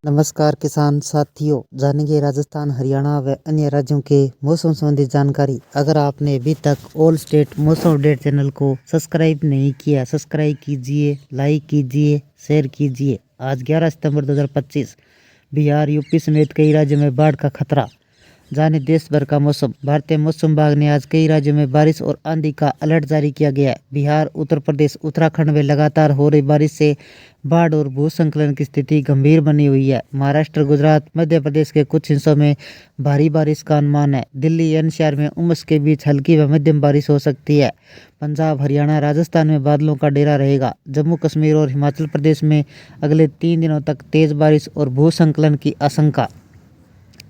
नमस्कार किसान साथियों, जानेंगे राजस्थान, हरियाणा व अन्य राज्यों के मौसम संबंधी जानकारी। अगर आपने अभी तक ऑल स्टेट मौसम अपडेट चैनल को सब्सक्राइब नहीं किया, सब्सक्राइब कीजिए, लाइक कीजिए, शेयर कीजिए। आज 11 सितंबर 2025 बिहार, यूपी समेत कई राज्यों में बाढ़ का खतरा। जाने देश भर का मौसम। भारतीय मौसम विभाग ने आज कई राज्यों में बारिश और आंधी का अलर्ट जारी किया गया है। बिहार, उत्तर प्रदेश, उत्तराखंड में लगातार हो रही बारिश से बाढ़ और भूस्खलन की स्थिति गंभीर बनी हुई है। महाराष्ट्र, गुजरात, मध्य प्रदेश के कुछ हिस्सों में भारी बारिश का अनुमान है। दिल्ली, एनसीआर में उमस के बीच हल्की व मध्यम बारिश हो सकती है। पंजाब, हरियाणा, राजस्थान में बादलों का डेरा रहेगा। जम्मू कश्मीर और हिमाचल प्रदेश में अगले 3 दिनों तक तेज बारिश और भूस्खलन की आशंका।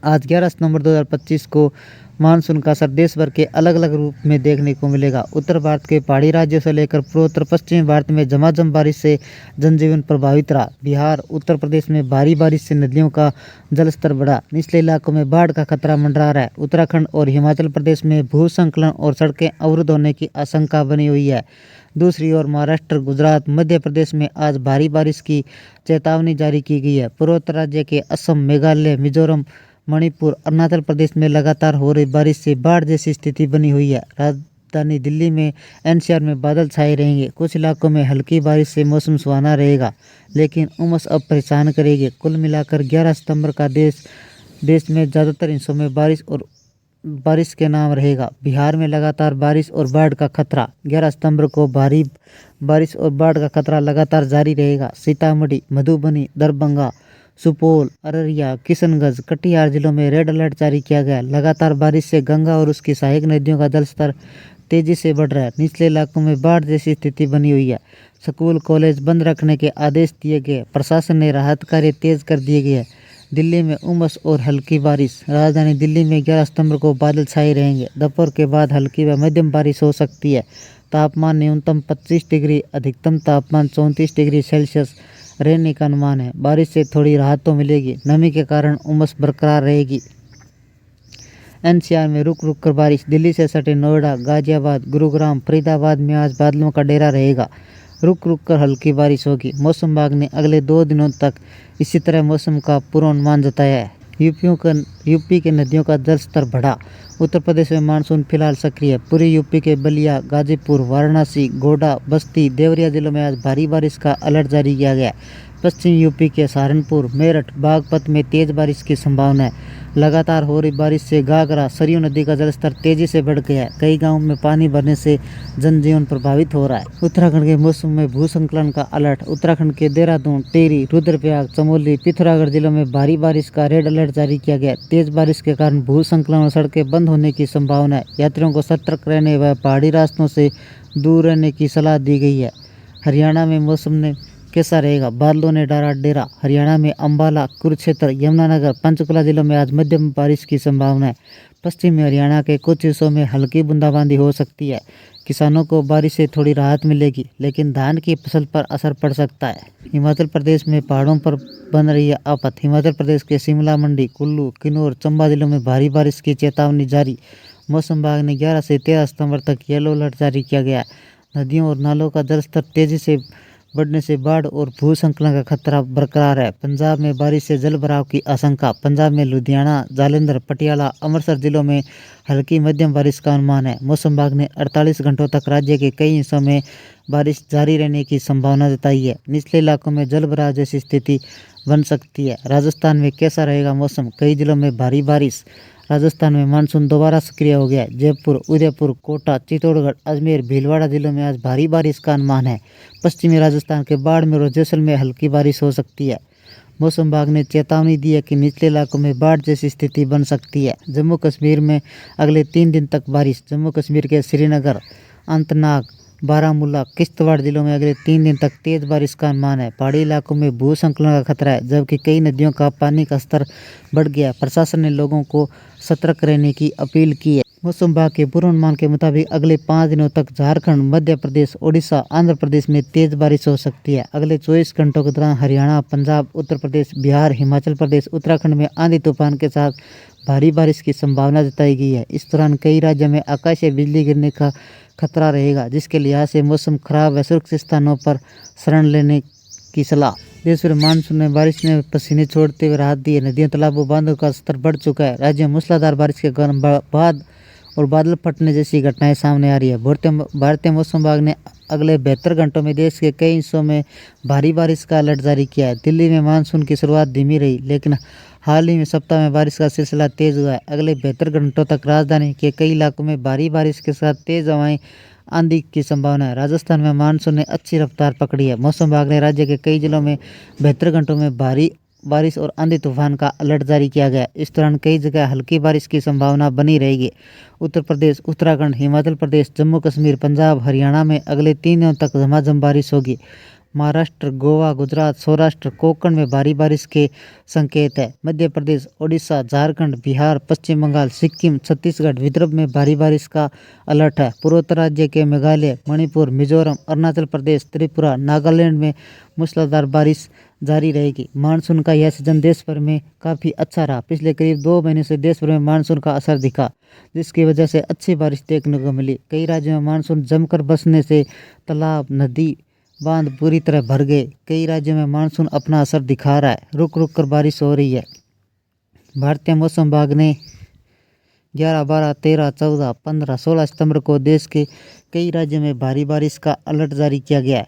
आज 11 सितंबर 2025 को मानसून का असर देश भर के अलग अलग रूप में देखने को मिलेगा। उत्तर भारत के पहाड़ी राज्यों से लेकर पूर्वोत्तर पश्चिमी भारत में झमाझम बारिश से जनजीवन प्रभावित रहा। बिहार, उत्तर प्रदेश में भारी बारिश से नदियों का जलस्तर बढ़ा। निचले इलाकों में बाढ़ का खतरा मंडरा रहा है। उत्तराखंड और हिमाचल प्रदेश में भूस्खलन और सड़कें अवरुद्ध होने की आशंका बनी हुई है। दूसरी ओर महाराष्ट्र, गुजरात, मध्य प्रदेश में आज भारी बारिश की चेतावनी जारी की गई है। पूर्वोत्तर राज्य के असम, मेघालय, मिजोरम, मणिपुर, अरुणाचल प्रदेश में लगातार हो रही बारिश से बाढ़ जैसी स्थिति बनी हुई है। राजधानी दिल्ली में एनसीआर में बादल छाए रहेंगे। कुछ इलाकों में हल्की बारिश से मौसम सुहाना रहेगा, लेकिन उमस अब परेशान करेगी। कुल मिलाकर 11 सितंबर का देश में ज़्यादातर हिस्सों में बारिश के नाम रहेगा। बिहार में लगातार बारिश और बाढ़ का खतरा। 11 सितंबर को भारी बारिश और बाढ़ का खतरा लगातार जारी रहेगा। सीतामढ़ी, मधुबनी, दरभंगा, सुपौल, अररिया, किशनगंज, कटिहार जिलों में रेड अलर्ट जारी किया गया। लगातार बारिश से गंगा और उसकी सहायक नदियों का जलस्तर तेजी से बढ़ रहा है। निचले इलाकों में बाढ़ जैसी स्थिति बनी हुई है। स्कूल, कॉलेज बंद रखने के आदेश दिए गए। प्रशासन ने राहत कार्य तेज कर दिए गए। दिल्ली में उमस और हल्की बारिश। राजधानी दिल्ली में 11 सितंबर को बादल छाए रहेंगे। दोपहर के बाद हल्की व मध्यम बारिश हो सकती है। तापमान न्यूनतम 25 डिग्री, अधिकतम तापमान 34 डिग्री सेल्सियस रहने का अनुमान है। बारिश से थोड़ी राहत तो मिलेगी, नमी के कारण उमस बरकरार रहेगी। एनसीआर में रुक रुक कर बारिश। दिल्ली से सटे नोएडा, गाजियाबाद, गुरुग्राम, फरीदाबाद में आज बादलों का डेरा रहेगा। रुक रुक कर हल्की बारिश होगी। मौसम विभाग ने अगले 2 दिनों तक इसी तरह मौसम का पूर्वानुमान जताया है। यूपी के नदियों का जलस्तर बढ़ा। उत्तर प्रदेश में मानसून फिलहाल सक्रिय है। पूरी यूपी के बलिया, गाजीपुर, वाराणसी, गोड्डा, बस्ती, देवरिया जिलों में आज भारी बारिश का अलर्ट जारी किया गया है। पश्चिमी यूपी के सहारनपुर, मेरठ, बागपत में तेज बारिश की संभावना है। लगातार हो रही बारिश से घाघरा, सरयू नदी का जलस्तर तेजी से बढ़ गया है। कई गांवों में पानी भरने से जनजीवन प्रभावित हो रहा है। उत्तराखंड के मौसम में भूस्खलन का अलर्ट। उत्तराखंड के देहरादून, टिहरी, रुद्रप्रयाग, चमोली, पिथौरागढ़ जिलों में भारी बारिश का रेड अलर्ट जारी किया गया। तेज बारिश के कारण भूस्खलन और सड़कें बंद होने की संभावना है। यात्रियों को सतर्क रहने व पहाड़ी रास्तों से दूर रहने की सलाह दी गई है। हरियाणा में मौसम ने कैसा रहेगा? बादलों ने डाला डेरा। हरियाणा में अंबाला, कुरुक्षेत्र, यमुनानगर, पंचकुला जिलों में आज मध्यम बारिश की संभावना है। पश्चिमी हरियाणा के कुछ हिस्सों में हल्की बूंदाबांदी हो सकती है। किसानों को बारिश से थोड़ी राहत मिलेगी, लेकिन धान की फसल पर असर पड़ सकता है। हिमाचल प्रदेश में पहाड़ों पर बन रही है आफत। हिमाचल प्रदेश के शिमला, मंडी, कुल्लू, किन्नौर, चंबा जिलों में भारी बारिश की चेतावनी जारी। मौसम विभाग ने 11 से 13 सितंबर तक येलो अलर्ट जारी किया गया। नदियों और नालों का जलस्तर तेजी से बढ़ने से बाढ़ और भूस्खलन का खतरा बरकरार है। पंजाब में बारिश से जल भराव की आशंका। पंजाब में लुधियाना, जालंधर, पटियाला, अमृतसर जिलों में हल्की मध्यम बारिश का अनुमान है। मौसम विभाग ने 48 घंटों तक राज्य के कई हिस्सों में बारिश जारी रहने की संभावना जताई है। निचले इलाकों में जल भराव जैसी स्थिति बन सकती है। राजस्थान में कैसा रहेगा मौसम? कई जिलों में भारी बारिश। राजस्थान में मानसून दोबारा सक्रिय हो गया है। जयपुर, उदयपुर, कोटा, चित्तौड़गढ़, अजमेर, भीलवाड़ा जिलों में आज भारी बारिश का अनुमान है। पश्चिमी राजस्थान के बाड़मेर और जैसलमेर में हल्की बारिश हो सकती है। मौसम विभाग ने चेतावनी दी है कि निचले इलाकों में बाढ़ जैसी स्थिति बन सकती है। जम्मू कश्मीर में अगले 3 दिन तक बारिश। जम्मू कश्मीर के श्रीनगर, अनंतनाग, बारामूला, किश्तवाड़ जिलों में अगले 3 दिन तक तेज बारिश का अनुमान है। पहाड़ी इलाकों में भूस्खलन का खतरा है, जबकि कई नदियों का पानी का स्तर बढ़ गया है। प्रशासन ने लोगों को सतर्क रहने की अपील की है। मौसम विभाग के पूर्वानुमान के मुताबिक अगले 5 दिनों तक झारखंड, मध्य प्रदेश, ओडिशा, आंध्र प्रदेश में तेज बारिश हो सकती है। अगले 24 घंटों के दौरान हरियाणा, पंजाब, उत्तर प्रदेश, बिहार, हिमाचल प्रदेश, उत्तराखंड में आंधी तूफान के साथ भारी बारिश की संभावना जताई गई है। इस दौरान कई राज्यों में आकाशीय बिजली गिरने का खतरा रहेगा, जिसके लिहाज से मौसम खराब व सुरक्षित स्थानों पर शरण लेने की सलाह। देश भर मानसून ने बारिश ने पसीने छोड़ते हुए राहत दी है। नदियों, तालाबों, बांधों का स्तर बढ़ चुका है। राज्य में मूसलाधार बारिश के कारण बाद और बादल फटने जैसी घटनाएं सामने आ रही है। भारतीय मौसम विभाग ने अगले 72 घंटों में देश के कई हिस्सों में भारी बारिश का अलर्ट जारी किया है। दिल्ली में मानसून की शुरुआत धीमी रही, लेकिन हाल ही में सप्ताह में बारिश का सिलसिला तेज हुआ है। अगले 72 घंटों तक राजधानी के कई इलाकों में भारी बारिश के साथ तेज हवाएं, आंधी की संभावना है। राजस्थान में मानसून ने अच्छी रफ्तार पकड़ी है। मौसम विभाग ने राज्य के कई जिलों में 72 घंटों में भारी बारिश और आंधी तूफान का अलर्ट जारी किया गया। इस दौरान कई जगह हल्की बारिश की संभावना बनी रहेगी। उत्तर प्रदेश, उत्तराखंड, हिमाचल प्रदेश, जम्मू कश्मीर, पंजाब, हरियाणा में अगले 3 दिनों तक झमाझम बारिश होगी। महाराष्ट्र, गोवा, गुजरात, सौराष्ट्र, कोंकण में भारी बारिश के संकेत है। मध्य प्रदेश, ओडिशा, झारखंड, बिहार, पश्चिम बंगाल, सिक्किम, छत्तीसगढ़, विदर्भ में भारी बारिश का अलर्ट है। पूर्वोत्तर राज्य के मेघालय, मणिपुर, मिजोरम, अरुणाचल प्रदेश, त्रिपुरा, नागालैंड में मूसलाधार बारिश जारी रहेगी। मानसून का यह सीजन देश भर में काफ़ी अच्छा रहा। पिछले करीब 2 महीने से देश भर में मानसून का असर दिखा, जिसकी वजह से अच्छी बारिश देखने को मिली। कई राज्यों में मानसून जमकर बरसने से तालाब, नदी, बांध पूरी तरह भर गए। कई राज्यों में मानसून अपना असर दिखा रहा है। रुक रुक कर बारिश हो रही है। भारतीय मौसम विभाग ने 11, 12, 13, 14, 15, 16 सितंबर को देश के कई राज्यों में भारी बारिश का अलर्ट जारी किया गया है।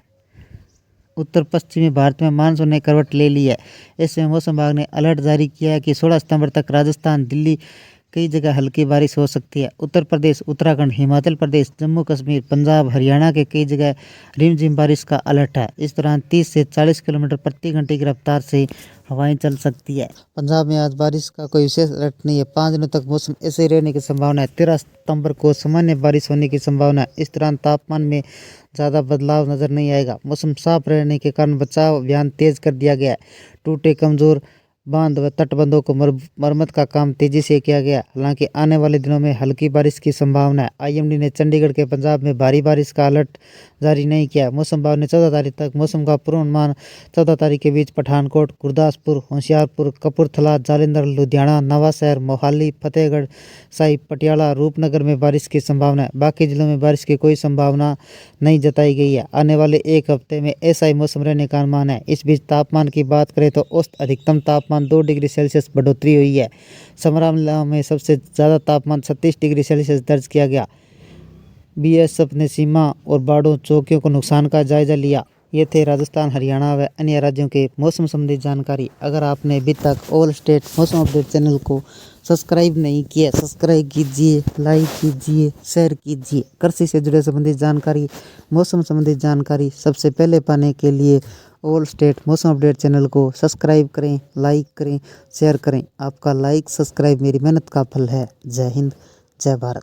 उत्तर पश्चिमी भारत में मानसून ने करवट ले ली है। ऐसे में मौसम विभाग ने अलर्ट जारी किया है कि 16 सितंबर तक राजस्थान, दिल्ली कई जगह हल्की बारिश हो सकती है। उत्तर प्रदेश, उत्तराखंड, हिमाचल प्रदेश, जम्मू कश्मीर, पंजाब, हरियाणा के कई जगह रिमझिम बारिश का अलर्ट है। इस दौरान 30 से 40 किलोमीटर प्रति घंटे की रफ्तार से हवाएं चल सकती है। पंजाब में आज बारिश का कोई विशेष अलर्ट नहीं है। 5 दिनों तक मौसम ऐसे ही रहने की संभावना है। 13 सितंबर को सामान्य बारिश होने की संभावना है। इस दौरान तापमान में ज़्यादा बदलाव नजर नहीं आएगा। मौसम साफ रहने के कारण बचाव अभियान तेज कर दिया गया है। टूटे कमजोर बांध व तटबंधों को मरम्मत का काम तेजी से किया गया। हालांकि आने वाले दिनों में हल्की बारिश की संभावना है। आईएमडी ने चंडीगढ़ के पंजाब में भारी बारिश का अलर्ट जारी नहीं किया। मौसम विभाग ने 14 तारीख तक मौसम का पूर्वानुमान 14 तारीख के बीच पठानकोट, गुरदासपुर, होशियारपुर, कपूरथला, जालंधर, लुधियाना, नवांशहर, मोहाली, फतेहगढ़ साहिब, पटियाला, रूपनगर में बारिश की संभावना है। बाकी जिलों में बारिश की कोई संभावना नहीं जताई गई है। आने वाले एक हफ्ते में ऐसा ही मौसम रहने का अनुमान है। इस बीच तापमान की बात करें तो औसत अधिकतम तापमान 2 डिग्री सेल्सियस बढ़ोतरी हुई है। समरामला में सबसे ज़्यादा तापमान 36 डिग्री सेल्सियस दर्ज किया गया। बीएसएफ ने सीमा और बाड़ों चौकियों को नुकसान का जायजा लिया। ये थे राजस्थान, हरियाणा व अन्य राज्यों के मौसम संबंधी जानकारी। अगर आपने अभी तक ऑल स्टेट मौसम अपडेट चैनल को सब्सक्राइब नहीं किया, सब्सक्राइब कीजिए, लाइक कीजिए, शेयर कीजिए। कृषि से जुड़े संबंधित जानकारी, मौसम संबंधी जानकारी सबसे पहले पाने के लिए ऑल स्टेट मौसम अपडेट चैनल को सब्सक्राइब करें, लाइक करें, शेयर करें। आपका लाइक, सब्सक्राइब मेरी मेहनत का फल है। जय हिंद, जय भारत।